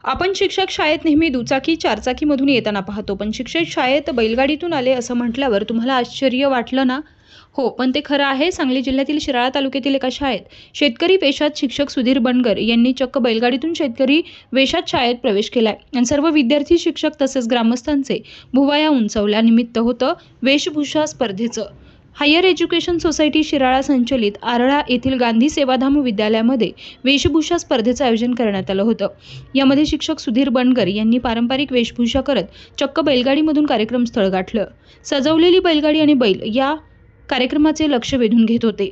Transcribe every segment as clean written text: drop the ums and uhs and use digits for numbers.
आपण शिक्षक शाळेत नेहमी दुचाकी चारचाकीमधून येताना पाहतो, पण शिक्षक शाळेत बैलगाडीतून आले असं म्हटल्यावर तुम्हाला आश्चर्य वाटलं ना? हो, पण ते खरं आहे. सांगली जिल्ह्यातील शिराळा तालुक्यातील एका शाळेत शेतकरी वेशात शिक्षक सुधीर बनगर यांनी चक्क बैलगाडीतून शेतकरी वेशात शाळेत प्रवेश केलाय. आणि सर्व विद्यार्थी, शिक्षक तसेच ग्रामस्थांचे भुवया उंचावल्या. निमित्त होतं वेशभूषा स्पर्धेचं. हायर एज्युकेशन सोसायटी शिराळा संचलित आरळा येथील गांधी सेवाधाम विद्यालयामध्ये वेशभूषा स्पर्धेचं आयोजन करण्यात आलं होतं. यामध्ये शिक्षक सुधीर बनगर यांनी पारंपरिक वेशभूषा करत चक्क बैलगाडीमधून कार्यक्रम स्थळ गाठलं. सजवलेली बैलगाडी आणि बैल या कार्यक्रमाचे लक्ष वेधून घेत होते.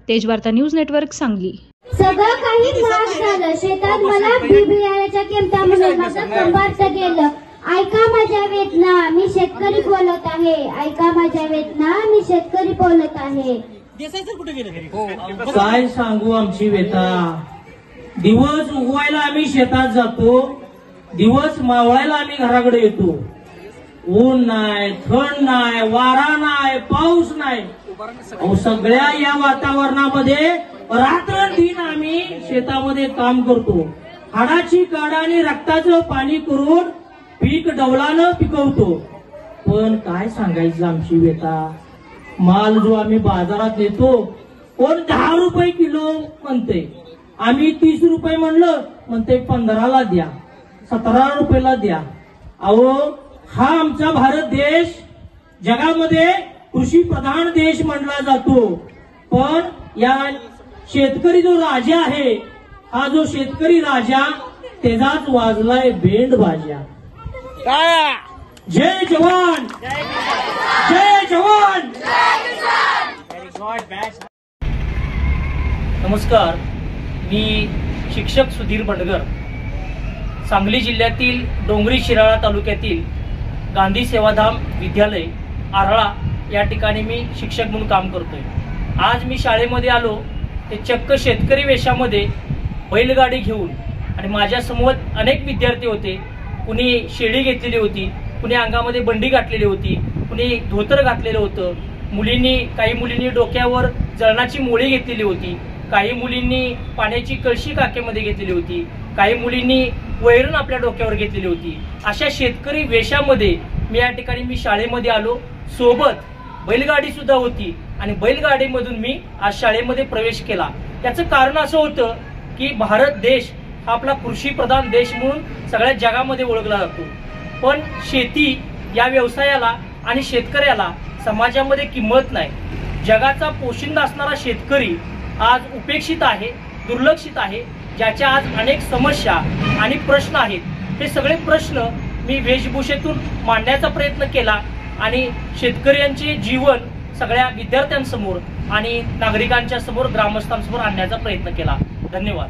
Tejvarta news network, Sangli. सगळं काही महाग झालं. शेतात मला बियाण्याच्या किमतीमुळे माझं कंबारच गेलं. ऐका माझ्या वेदना, मी शेतकरी बोलत आहे. ऐका माझ्या वेदना, मी शेतकरी बोलत आहे. काय सांगू आमची व्यथा. दिवस उगवायला आम्ही शेतात जातो, दिवस मावळायला आम्ही घराकडे येतो. ऊन नाही, थंड नाही, वारा नाही, पाऊस नाही. सगळ्या या वातावरणामध्ये रात्रंदिन आम्ही शेतामध्ये काम करतो. हाडाची काढा आणि रक्ताचं पाणी करून पीक डवलानं पिकवतो. पण काय सांगायचं आमची व्यथा. माल जो आम्ही बाजारात नेतो, कोण 10 रुपये किलो म्हणते, आम्ही 30 रुपये म्हणलं म्हणते 15ला द्या, 17 रुपयाला द्या. अहो, हा आमचा भारत देश जगामध्ये कृषी प्रधान देश म्हणला जातो. पण या शेतकरी जो राजा आहे, हा जो शेतकरी राजा, त्याचाच वाजलाय बेंड बाजा. जय जवान, जय जवान. नमस्कार, मी शिक्षक सुधीर बनगर, सांगली जिल्ह्यातील डोंगरी शिराळा तालुक्यातील गांधी सेवाधाम विद्यालय आरळा या ठिकाणी मी शिक्षक म्हणून काम करतोय. आज मी शाळेमध्ये आलो ते चक्क शेतकरी वेशामध्ये बैलगाडी घेऊन, आणि माझ्यासमोर अनेक विद्यार्थी होते. कुणी शेळी घेतलेली होती, कुणी अंगामध्ये बंडी घातलेली होती, कुणी धोतर घातलेलं होतं. काही मुलींनी डोक्यावर जळणाची मोळी घेतलेली होती, काही मुलींनी पाण्याची कळशी काखेमध्ये घेतलेली होती, काही मुलींनी वैरण आपल्या डोक्यावर घेतलेली होती. अशा शेतकरी वेशामध्ये मी शाळेमध्ये आलो. सोबत बैलगाडी सुद्धा होती आणि बैलगाडीमधून मी आज शाळेमध्ये प्रवेश केला. त्याचं कारण असं होतं की भारत देश हा आपला कृषी प्रधान देश म्हणून सगळ्या जगामध्ये ओळखला जातो. पण शेती या व्यवसायाला आणि शेतकऱ्याला समाजामध्ये किंमत नाही. जगाचा पोशिंदा असणारा शेतकरी आज उपेक्षित आहे, दुर्लक्षित आहे. ज्याच्या आज अनेक समस्या आणि प्रश्न आहेत. हे सगळे प्रश्न मी वेशभूषेतून मांडण्याचा प्रयत्न केला आणि शेतकऱ्यांचे जीवन सगळ्या विद्यार्थ्यांसमोर आणि नागरिकांच्या समोर, ग्रामस्थांसमोर आणण्याचा प्रयत्न केला. धन्यवाद.